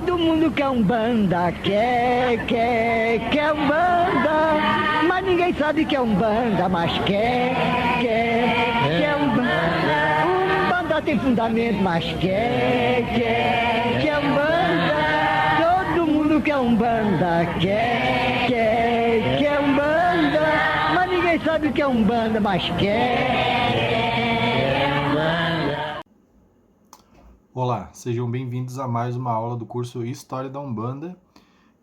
Todo mundo quer um banda, quer um banda, mas ninguém sabe que é um banda, mas quer um banda. Um banda tem fundamento, mas quer um banda. Todo mundo quer um banda, quer um banda, mas ninguém sabe que é um banda, mas quer um banda. Olá, sejam bem-vindos a mais uma aula do curso História da Umbanda.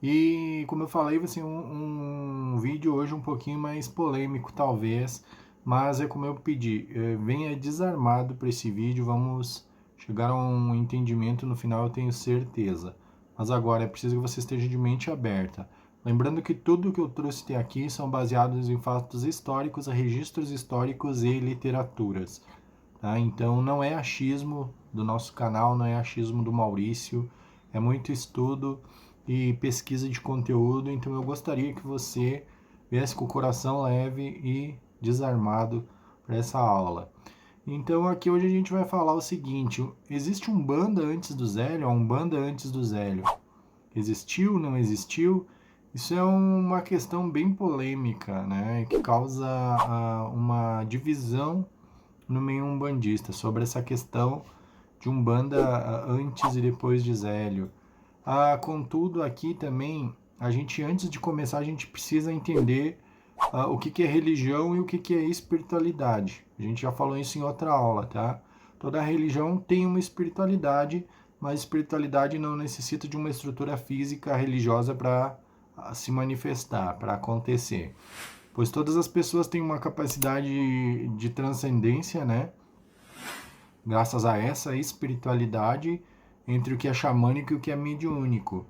E como eu falei, vai ser um vídeo hoje um pouquinho mais polêmico, talvez, mas é como eu pedi, venha desarmado para esse vídeo, vamos chegar a um entendimento no final, eu tenho certeza. Mas agora é preciso que você esteja de mente aberta. Lembrando que tudo que eu trouxe até aqui são baseados em fatos históricos, registros históricos e literaturas. Tá? Então não é achismo do nosso canal, não é achismo do Maurício, é muito estudo e pesquisa de conteúdo, então eu gostaria que você viesse com o coração leve e desarmado para essa aula. Então aqui hoje a gente vai falar o seguinte, existe Umbanda antes do Zélio, a Umbanda antes do Zélio. Existiu, não existiu? Isso é uma questão bem polêmica, né, que causa uma divisão no meio umbandista, sobre essa questão de Umbanda antes e depois de Zélio. Contudo, aqui também, antes de começar, a gente precisa entender o que é religião e o que é espiritualidade. A gente já falou isso em outra aula, tá? Toda religião tem uma espiritualidade, mas espiritualidade não necessita de uma estrutura física religiosa para se manifestar, para acontecer. Pois todas as pessoas têm uma capacidade de transcendência, né? Graças a essa espiritualidade entre o que é xamânico e o que é mediúnico.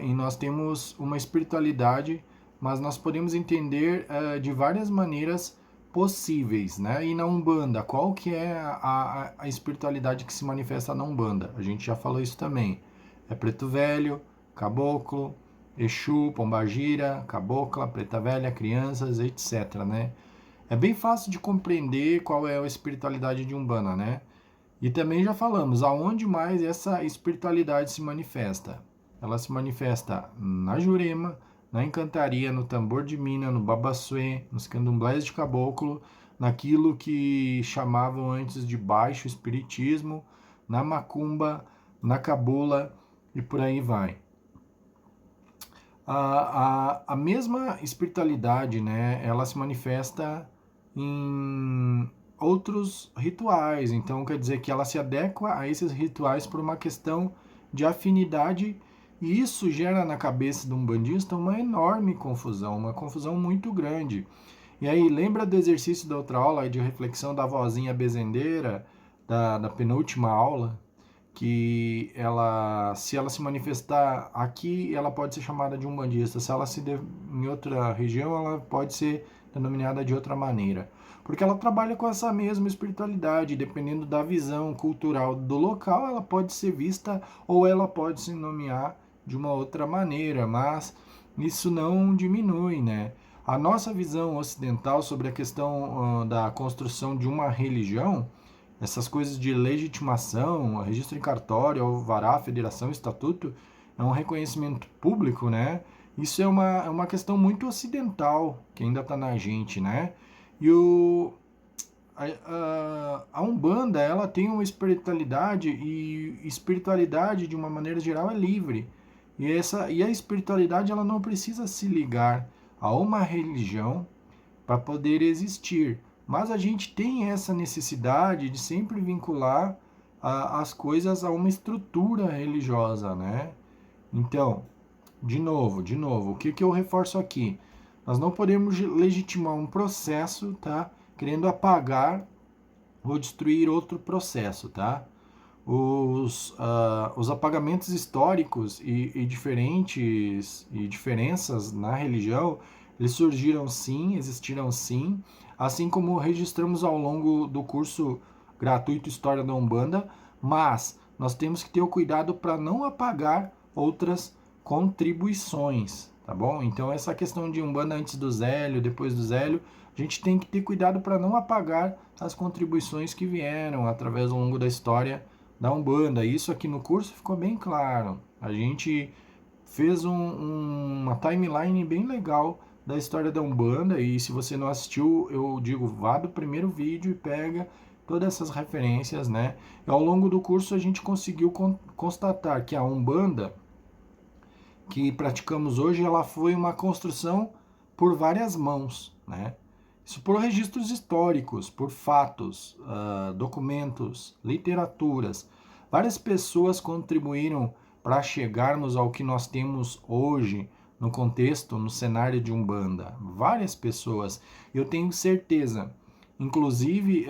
E nós temos uma espiritualidade, mas nós podemos entender de várias maneiras possíveis, né? E na Umbanda, qual que é a espiritualidade que se manifesta na Umbanda? A gente já falou isso também. É Preto Velho, Caboclo, Exu, Pombagira, Cabocla, Preta Velha, crianças, etc, né? É bem fácil de compreender qual é a espiritualidade de Umbanda, né? E também já falamos aonde mais essa espiritualidade se manifesta. Ela se manifesta na Jurema, na Encantaria, no Tambor de Mina, no Babassuê, nos Candomblés de Caboclo, naquilo que chamavam antes de baixo espiritismo, na Macumba, na Cabula e por aí vai. A mesma espiritualidade, né, ela se manifesta em outros rituais, então quer dizer que ela se adequa a esses rituais por uma questão de afinidade, e isso gera na cabeça de um umbandista uma enorme confusão, uma confusão muito grande. E aí, lembra do exercício da outra aula de reflexão da vozinha bezendeira, da penúltima aula? Que ela, se ela se manifestar aqui, ela pode ser chamada de umbandista. Se ela em outra região, ela pode ser denominada de outra maneira. Porque ela trabalha com essa mesma espiritualidade, dependendo da visão cultural do local, ela pode ser vista ou ela pode se nomear de uma outra maneira, mas isso não diminui, né? A nossa visão ocidental sobre a questão da construção de uma religião, essas coisas de legitimação, registro em cartório, alvará, federação, estatuto, é um reconhecimento público, né? Isso é uma questão muito ocidental, que ainda está na gente, né? E a Umbanda, ela tem uma espiritualidade, e espiritualidade, de uma maneira geral, é livre. E a espiritualidade, ela não precisa se ligar a uma religião para poder existir. Mas a gente tem essa necessidade de sempre vincular as coisas a uma estrutura religiosa, né? Então, de novo, o que eu reforço aqui? Nós não podemos legitimar um processo, tá? Querendo apagar ou destruir outro processo, tá? Os apagamentos históricos e diferenças na religião, eles surgiram sim, existiram sim, assim como registramos ao longo do curso gratuito História da Umbanda, mas nós temos que ter o cuidado para não apagar outras contribuições, tá bom? Então essa questão de Umbanda antes do Zélio, depois do Zélio, a gente tem que ter cuidado para não apagar as contribuições que vieram através ao longo da história da Umbanda. Isso aqui no curso ficou bem claro. A gente fez uma timeline bem legal da história da Umbanda, e se você não assistiu, eu digo, vá do primeiro vídeo e pega todas essas referências, né? E ao longo do curso a gente conseguiu constatar que a Umbanda que praticamos hoje, ela foi uma construção por várias mãos, né? Isso por registros históricos, por fatos, documentos, literaturas. Várias pessoas contribuíram para chegarmos ao que nós temos hoje no contexto, no cenário de Umbanda. Várias pessoas. Eu tenho certeza, inclusive,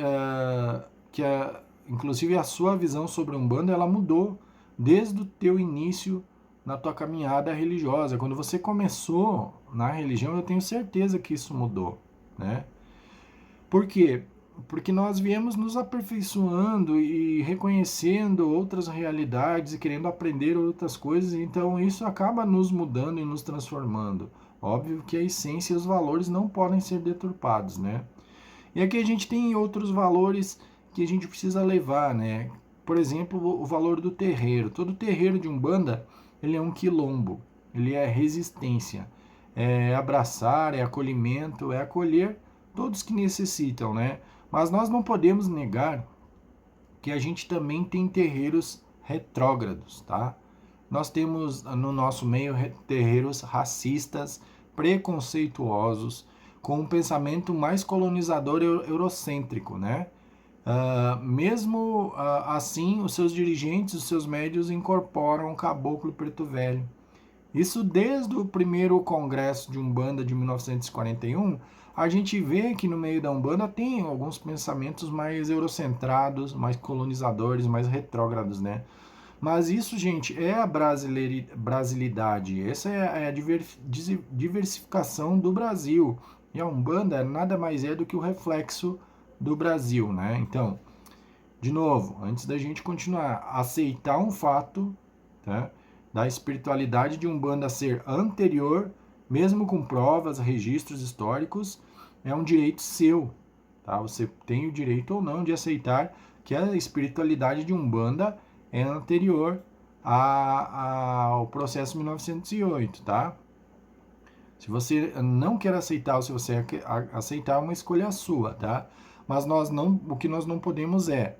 inclusive a sua visão sobre Umbanda, ela mudou desde o teu início na tua caminhada religiosa. Quando você começou na religião, eu tenho certeza que isso mudou, né? Por quê? Porque nós viemos nos aperfeiçoando e reconhecendo outras realidades e querendo aprender outras coisas, então isso acaba nos mudando e nos transformando. Óbvio que a essência e os valores não podem ser deturpados, né? E aqui a gente tem outros valores que a gente precisa levar, né? Por exemplo, o valor do terreiro. Todo terreiro de Umbanda, ele é um quilombo, ele é resistência, é abraçar, é acolhimento, é acolher todos que necessitam, né? Mas nós não podemos negar que a gente também tem terreiros retrógrados, tá? Nós temos no nosso meio terreiros racistas, preconceituosos, com um pensamento mais colonizador eurocêntrico, né? Mesmo assim, os seus dirigentes, os seus médios incorporam o caboclo preto velho. Isso desde o primeiro congresso de Umbanda de 1941, a gente vê que no meio da Umbanda tem alguns pensamentos mais eurocentrados, mais colonizadores, mais retrógrados, né? Mas isso, gente, é a brasilidade, essa é a diversificação do Brasil. E a Umbanda nada mais é do que o reflexo do Brasil, né? Então, de novo, antes da gente continuar, aceitar um fato, tá? Da espiritualidade de Umbanda ser anterior, mesmo com provas, registros históricos, é um direito seu, tá? Você tem o direito ou não de aceitar que a espiritualidade de Umbanda é anterior ao processo 1908, tá? Se você não quer aceitar ou se você quer aceitar, é uma escolha sua, tá? Mas o que nós não podemos é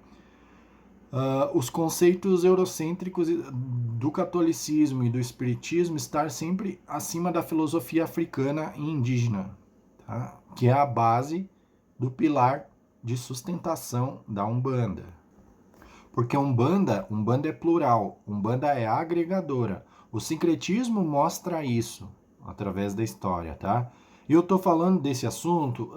os conceitos eurocêntricos do catolicismo e do espiritismo estar sempre acima da filosofia africana e indígena, tá? Que é a base do pilar de sustentação da Umbanda. Porque Umbanda é plural, Umbanda é agregadora. O sincretismo mostra isso através da história, tá? E eu tô falando desse assunto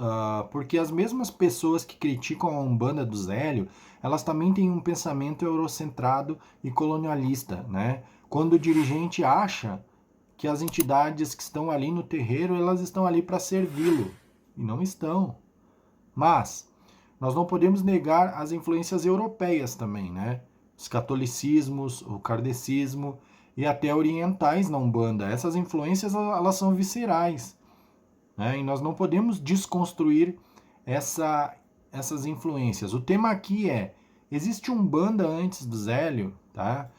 porque as mesmas pessoas que criticam a Umbanda do Zélio, elas também têm um pensamento eurocentrado e colonialista, né? Quando o dirigente acha que as entidades que estão ali no terreiro, elas estão ali para servi-lo, e não estão. Mas nós não podemos negar as influências europeias também, né? Os catolicismos, o kardecismo e até orientais na Umbanda. Essas influências, elas são viscerais, né? E nós não podemos desconstruir essas influências. O tema aqui existe Umbanda antes do Zélio, tá?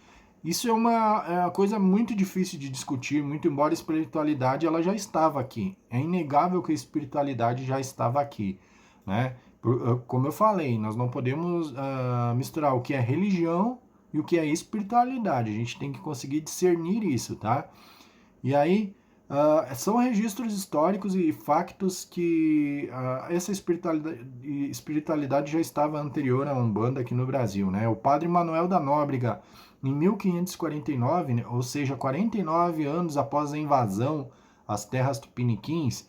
Isso é uma coisa muito difícil de discutir, muito embora a espiritualidade ela já estava aqui. É inegável que a espiritualidade já estava aqui, né? Como eu falei, nós não podemos misturar o que é religião e o que é espiritualidade. A gente tem que conseguir discernir isso, tá? E aí, são registros históricos e factos que essa espiritualidade já estava anterior à Umbanda aqui no Brasil, né? O padre Manuel da Nóbrega, em 1549, ou seja, 49 anos após a invasão às terras tupiniquins,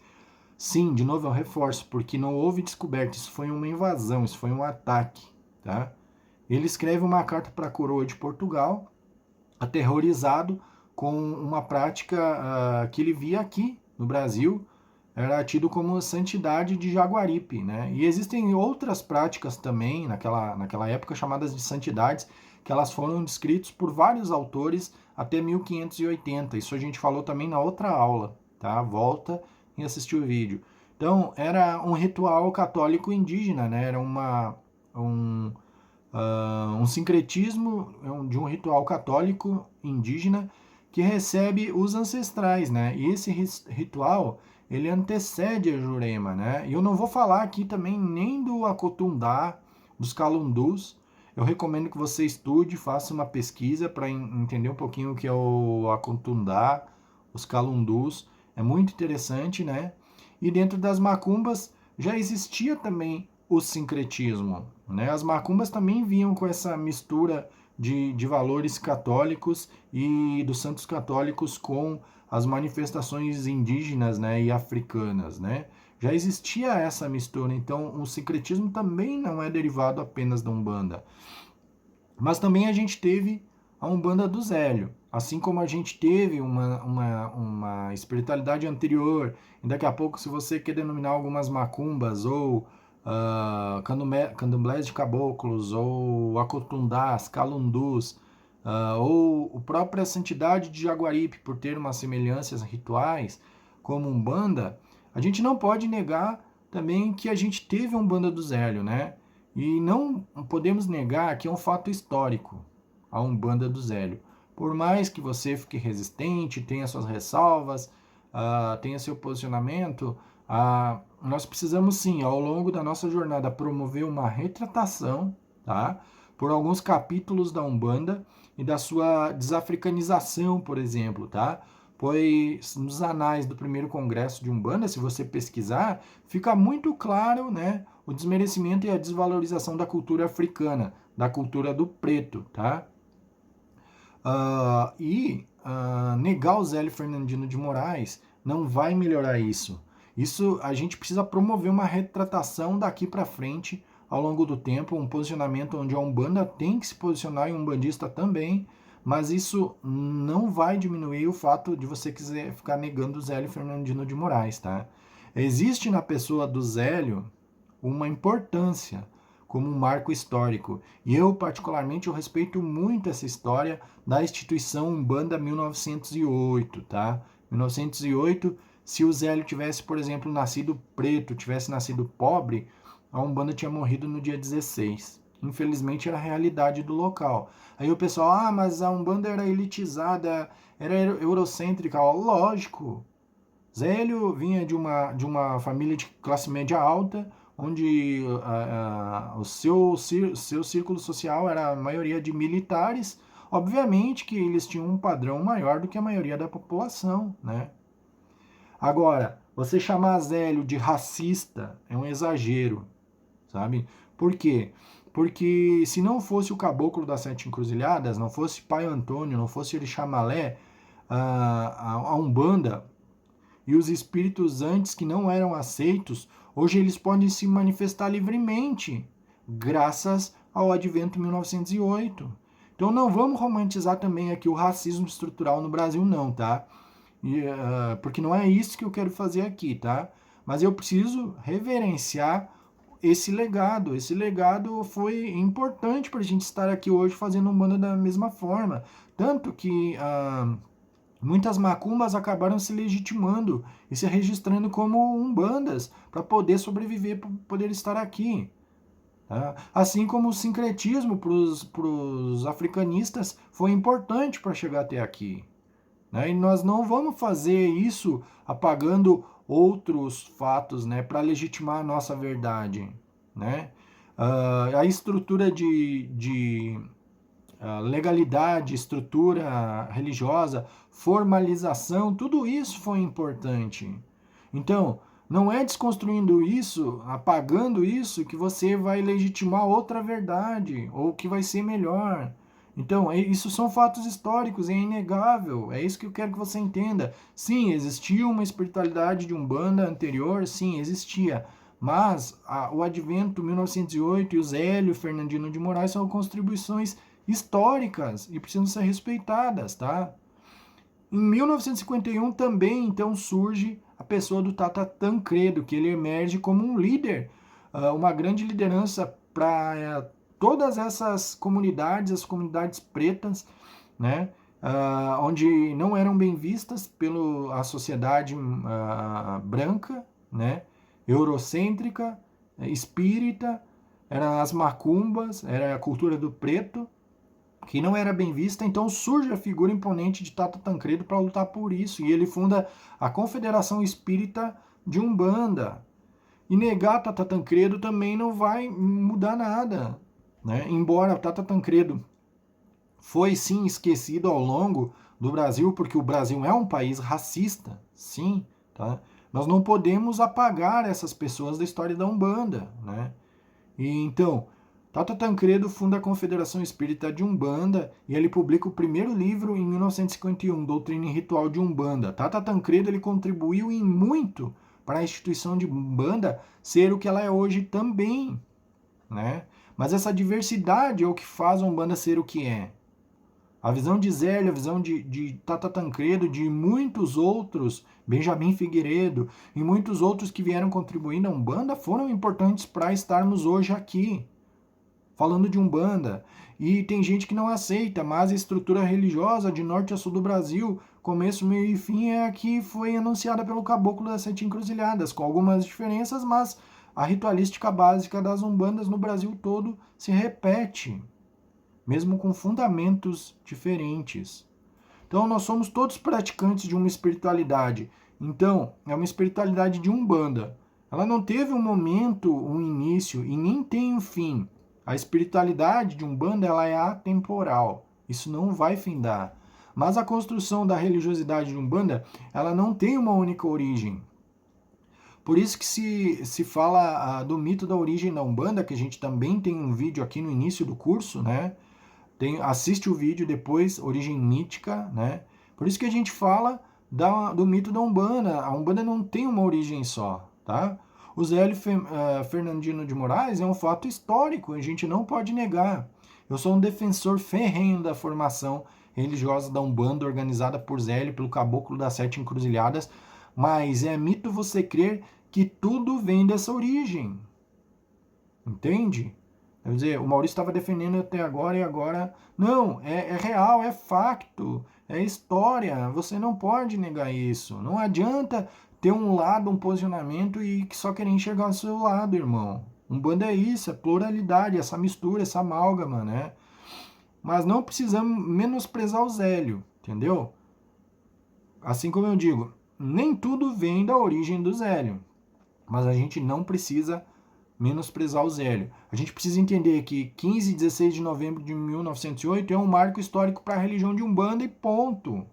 sim, de novo eu reforço, porque não houve descoberta, isso foi uma invasão, isso foi um ataque, tá? Ele escreve uma carta para a coroa de Portugal, aterrorizado com uma prática que ele via aqui no Brasil, era tido como santidade de Jaguaripe, né? E existem outras práticas também, naquela época, chamadas de santidades, que elas foram descritas por vários autores até 1580. Isso a gente falou também na outra aula, tá? Volta e assistir o vídeo. Então, era um ritual católico indígena, né? Era um sincretismo de um ritual católico indígena que recebe os ancestrais, né? E esse ritual, ele antecede a Jurema, né? E eu não vou falar aqui também nem do Akotundá, dos Calundus. Eu recomendo que você estude, faça uma pesquisa para entender um pouquinho o que é o Akotundá, os Calundus. É muito interessante, né? E dentro das macumbas já existia também o sincretismo, né? As macumbas também vinham com essa mistura de valores católicos e dos santos católicos com as manifestações indígenas, né, e africanas, né? Já existia essa mistura, então o sincretismo também não é derivado apenas da Umbanda. Mas também a gente teve a Umbanda do Zélio, assim como a gente teve uma espiritualidade anterior, e daqui a pouco, se você quer denominar algumas macumbas, ou candomblés de caboclos, ou acotundás, calundus, ou a própria santidade de Jaguaripe, por ter umas semelhanças rituais, como Umbanda, a gente não pode negar também que a gente teve a Umbanda do Zélio, né? E não podemos negar que é um fato histórico a Umbanda do Zélio. Por mais que você fique resistente, tenha suas ressalvas, tenha seu posicionamento, nós precisamos sim, ao longo da nossa jornada, promover uma retratação, tá? Por alguns capítulos da Umbanda e da sua desafricanização, por exemplo, tá? Pois nos anais do primeiro congresso de Umbanda, se você pesquisar, fica muito claro, né, o desmerecimento e a desvalorização da cultura africana, da cultura do preto, tá? Negar o Zélio Fernandino de Moraes não vai melhorar isso. Isso a gente precisa promover uma retratação daqui para frente ao longo do tempo, um posicionamento onde a Umbanda tem que se posicionar e um umbandista também, mas isso não vai diminuir o fato de você quiser ficar negando o Zélio Fernandino de Moraes, tá? Existe na pessoa do Zélio uma importância como um marco histórico. E eu, particularmente, eu respeito muito essa história da instituição Umbanda 1908, tá? 1908, se o Zélio tivesse, por exemplo, nascido preto, tivesse nascido pobre, a Umbanda tinha morrido no dia 16. Infelizmente, era a realidade do local. Aí o pessoal, mas a Umbanda era elitizada, era eurocêntrica. Lógico, Zélio vinha de uma família de classe média alta, onde o seu círculo social era a maioria de militares. Obviamente que eles tinham um padrão maior do que a maioria da população, né? Agora, você chamar Zélio de racista é um exagero, sabe? Por quê? Porque se não fosse o caboclo das sete encruzilhadas, não fosse Pai Antônio, não fosse Orixá Malé, a Umbanda e os espíritos antes que não eram aceitos, hoje eles podem se manifestar livremente, graças ao advento 1908. Então não vamos romantizar também aqui o racismo estrutural no Brasil não, tá? Porque não é isso que eu quero fazer aqui, tá? Mas eu preciso reverenciar esse legado. Esse legado foi importante para a gente estar aqui hoje fazendo Umbanda da mesma forma. Tanto que muitas macumbas acabaram se legitimando e se registrando como umbandas para poder sobreviver, para poder estar aqui. Tá? Assim como o sincretismo para os africanistas foi importante para chegar até aqui. Né? E nós não vamos fazer isso apagando outros fatos, né, para legitimar a nossa verdade. Né? A estrutura de legalidade, estrutura religiosa, formalização, tudo isso foi importante. Então, não é desconstruindo isso, apagando isso, que você vai legitimar outra verdade, ou que vai ser melhor. Então, isso são fatos históricos, é inegável, é isso que eu quero que você entenda. Sim, existia uma espiritualidade de Umbanda anterior, sim, existia. Mas o advento 1908 e o Zélio Fernandino de Moraes são contribuições históricas e precisam ser respeitadas, tá? Em 1951 também, então, surge a pessoa do Tata Tancredo, que ele emerge como um líder, uma grande liderança para todas essas comunidades, as comunidades pretas, né? Onde não eram bem vistas pela sociedade branca, né? Eurocêntrica, espírita, eram as macumbas, era a cultura do preto, que não era bem vista, então surge a figura imponente de Tata Tancredo para lutar por isso, e ele funda a Confederação Espírita de Umbanda. E negar Tata Tancredo também não vai mudar nada, né? Embora Tata Tancredo foi sim esquecido ao longo do Brasil, porque o Brasil é um país racista, sim, tá? Nós não podemos apagar essas pessoas da história da Umbanda, né? E então, Tata Tancredo funda a Confederação Espírita de Umbanda e ele publica o primeiro livro em 1951, Doutrina e Ritual de Umbanda. Tata Tancredo ele contribuiu em muito para a instituição de Umbanda ser o que ela é hoje também, né? Mas essa diversidade é o que faz a Umbanda ser o que é. A visão de Zélio, a visão de Tata Tancredo, de muitos outros, Benjamin Figueiredo e muitos outros que vieram contribuir na Umbanda foram importantes para estarmos hoje aqui, falando de Umbanda. E tem gente que não aceita, mas a estrutura religiosa de norte a sul do Brasil, começo, meio e fim, é a que foi anunciada pelo Caboclo das Sete Encruzilhadas, com algumas diferenças, mas a ritualística básica das Umbandas no Brasil todo se repete, mesmo com fundamentos diferentes. Então, nós somos todos praticantes de uma espiritualidade. Então, é uma espiritualidade de Umbanda. Ela não teve um momento, um início e nem tem um fim. A espiritualidade de Umbanda ela é atemporal. Isso não vai findar. Mas a construção da religiosidade de Umbanda, ela não tem uma única origem. Por isso que se fala do mito da origem da Umbanda, que a gente também tem um vídeo aqui no início do curso, né? Assiste o vídeo depois, Origem Mítica, né? Por isso que a gente fala do mito da Umbanda. A Umbanda não tem uma origem só, tá? O Zélio Fernandino de Moraes é um fato histórico, a gente não pode negar. Eu sou um defensor ferrenho da formação religiosa da Umbanda, organizada por Zélio, pelo Caboclo das Sete Encruzilhadas, mas é mito você crer que tudo vem dessa origem. Entende? Quer dizer, o Maurício estava defendendo até agora e agora... Não, é real, é facto, é história. Você não pode negar isso. Não adianta ter um lado, um posicionamento e só querer enxergar o seu lado, irmão. Umbanda é isso, é pluralidade, essa mistura, essa amálgama, né? Mas não precisamos menosprezar o Zélio, entendeu? Assim como eu digo, nem tudo vem da origem do Zélio. Mas a gente não precisa menosprezar o Zélio. A gente precisa entender que 15 e 16 de novembro de 1908 é um marco histórico para a religião de Umbanda e ponto.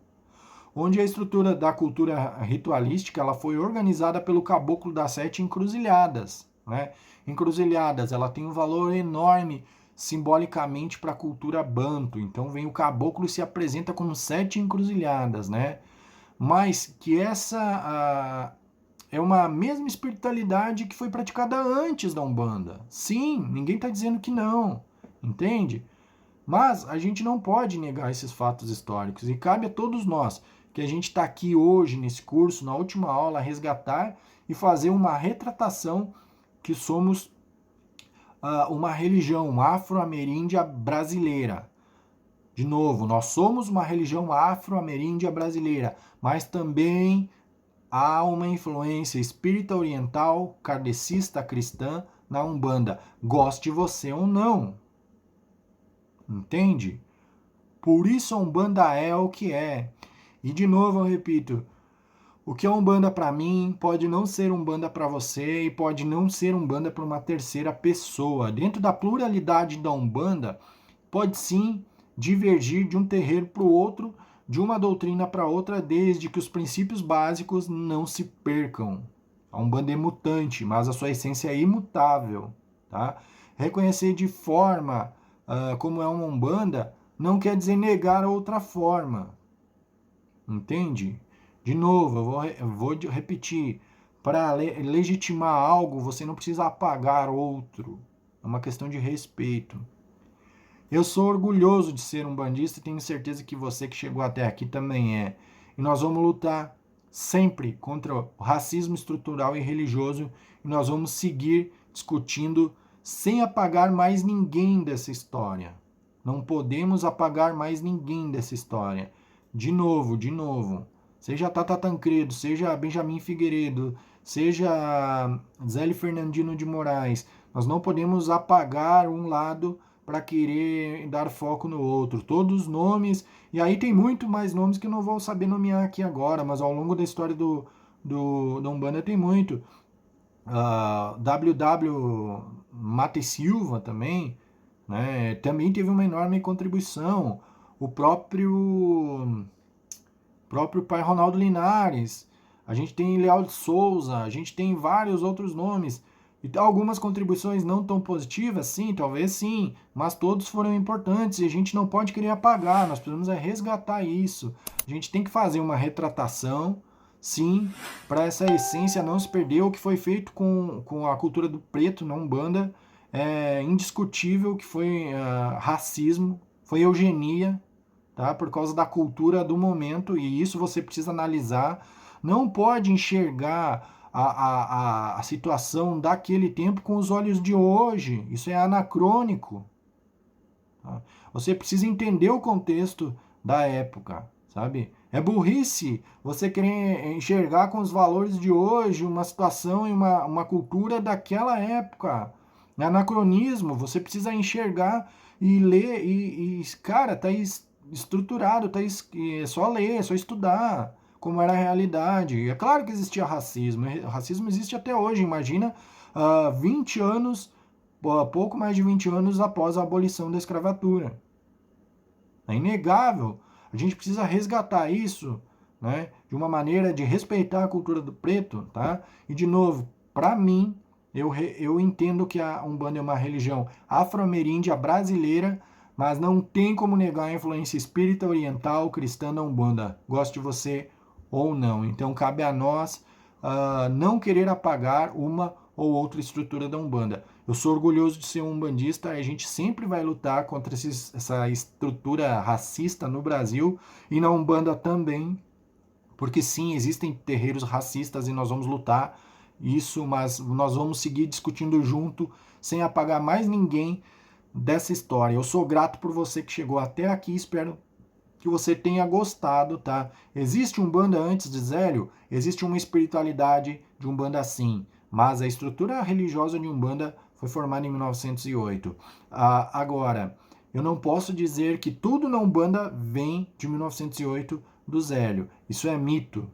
Onde a estrutura da cultura ritualística ela foi organizada pelo Caboclo das Sete Encruzilhadas. Né? Encruzilhadas, ela tem um valor enorme simbolicamente para a cultura banto. Então vem o Caboclo e se apresenta como sete encruzilhadas, né? Mas que essa é uma mesma espiritualidade que foi praticada antes da Umbanda. Sim, ninguém está dizendo que não, entende? Mas a gente não pode negar esses fatos históricos e cabe a todos nós que a gente está aqui hoje nesse curso, na última aula, resgatar e fazer uma retratação que somos uma religião afro-ameríndia brasileira. De novo, nós somos uma religião afro-ameríndia brasileira, mas também há uma influência espírita oriental, kardecista cristã na Umbanda, goste você ou não. Entende? Por isso a Umbanda é o que é. E de novo eu repito, o que é Umbanda para mim pode não ser Umbanda para você e pode não ser Umbanda para uma terceira pessoa. Dentro da pluralidade da Umbanda, pode sim divergir de um terreiro para o outro, de uma doutrina para outra, desde que os princípios básicos não se percam. A Umbanda é mutante, mas a sua essência é imutável. Tá? Reconhecer de forma como é uma Umbanda não quer dizer negar a outra forma. Entende? De novo, eu vou repetir. Para legitimar algo, você não precisa apagar outro. É uma questão de respeito. Eu sou orgulhoso de ser um bandista e tenho certeza que você que chegou até aqui também é. E nós vamos lutar sempre contra o racismo estrutural e religioso e nós vamos seguir discutindo sem apagar mais ninguém dessa história. Não podemos apagar mais ninguém dessa história. De novo. Seja Tata Tancredo, seja Benjamin Figueiredo, seja Zélio Fernandino de Moraes. Nós não podemos apagar um lado para querer dar foco no outro. Todos os nomes, e aí tem muito mais nomes que eu não vou saber nomear aqui agora, mas ao longo da história da Umbanda tem muito. W.W. Mate Silva também, né, também teve uma enorme contribuição. O próprio pai Ronaldo Linares, a gente tem Leal de Souza, a gente tem vários outros nomes. E algumas contribuições não tão positivas, sim, talvez sim, mas todos foram importantes e a gente não pode querer apagar, nós precisamos resgatar isso. A gente tem que fazer uma retratação, sim, para essa essência não se perder. O que foi feito com a cultura do preto na Umbanda é indiscutível, que foi racismo, foi eugenia, tá? Por causa da cultura do momento, e isso você precisa analisar. Não pode enxergar a situação daquele tempo com os olhos de hoje. Isso é anacrônico. Tá? Você precisa entender o contexto da época, sabe? É burrice você querer enxergar com os valores de hoje uma situação e uma cultura daquela época. É anacronismo. Você precisa enxergar e ler cara, tá estruturado, é só ler, é só estudar como era a realidade. É claro que existia racismo. O racismo existe até hoje. Imagina 20 anos, pouco mais de 20 anos após a abolição da escravatura. É inegável. A gente precisa resgatar isso, né, de uma maneira de respeitar a cultura do preto, tá? E, de novo, para mim, eu entendo que a Umbanda é uma religião afro-ameríndia brasileira, mas não tem como negar a influência espírita oriental cristã da Umbanda. Goste de você ou não. Então, cabe a nós não querer apagar uma ou outra estrutura da Umbanda. Eu sou orgulhoso de ser um umbandista, a gente sempre vai lutar contra essa estrutura racista no Brasil e na Umbanda também, porque sim, existem terreiros racistas e nós vamos lutar isso, mas nós vamos seguir discutindo junto, sem apagar mais ninguém dessa história. Eu sou grato por você que chegou até aqui, espero que você tenha gostado, tá? Existe Umbanda antes de Zélio? Existe uma espiritualidade de Umbanda sim, mas a estrutura religiosa de Umbanda foi formada em 1908. Agora, eu não posso dizer que tudo na Umbanda vem de 1908 do Zélio. Isso é mito.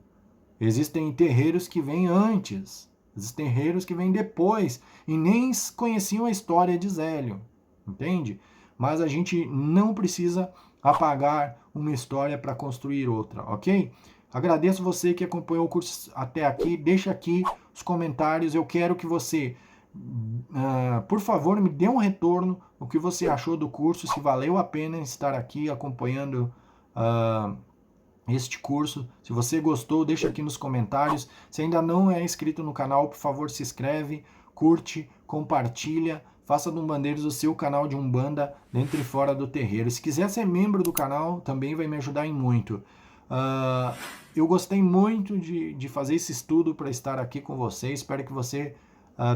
Existem terreiros que vêm antes, existem terreiros que vêm depois e nem conheciam a história de Zélio, entende? Mas a gente não precisa apagar uma história para construir outra, ok? Agradeço você que acompanhou o curso até aqui. Deixa aqui os comentários. Eu quero que você, por favor, me dê um retorno. O que você achou do curso, se valeu a pena estar aqui acompanhando este curso. Se você gostou, deixa aqui nos comentários. Se ainda não é inscrito no canal, por favor, se inscreve, curte, compartilha. Faça do Umbandeiros o seu canal de Umbanda dentro e fora do terreiro. Se quiser ser membro do canal, também vai me ajudar em muito. Eu gostei muito de fazer esse estudo para estar aqui com você. Espero que você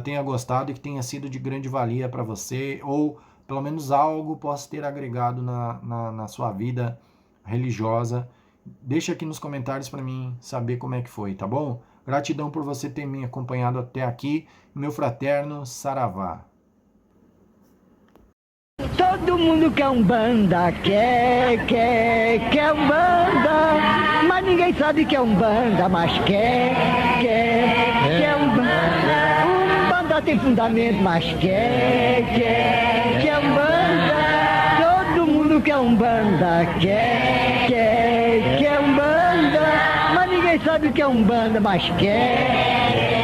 tenha gostado e que tenha sido de grande valia para você, ou pelo menos algo possa ter agregado na sua vida religiosa. Deixa aqui nos comentários para mim saber como é que foi, tá bom? Gratidão por você ter me acompanhado até aqui. Meu fraterno Saravá. Todo mundo quer Umbanda, quer Umbanda, mas ninguém sabe que é Umbanda, mas quer Umbanda. Umbanda tem fundamento, mas quer Umbanda. Todo mundo quer Umbanda, quer Umbanda, mas ninguém sabe que é Umbanda, mas quer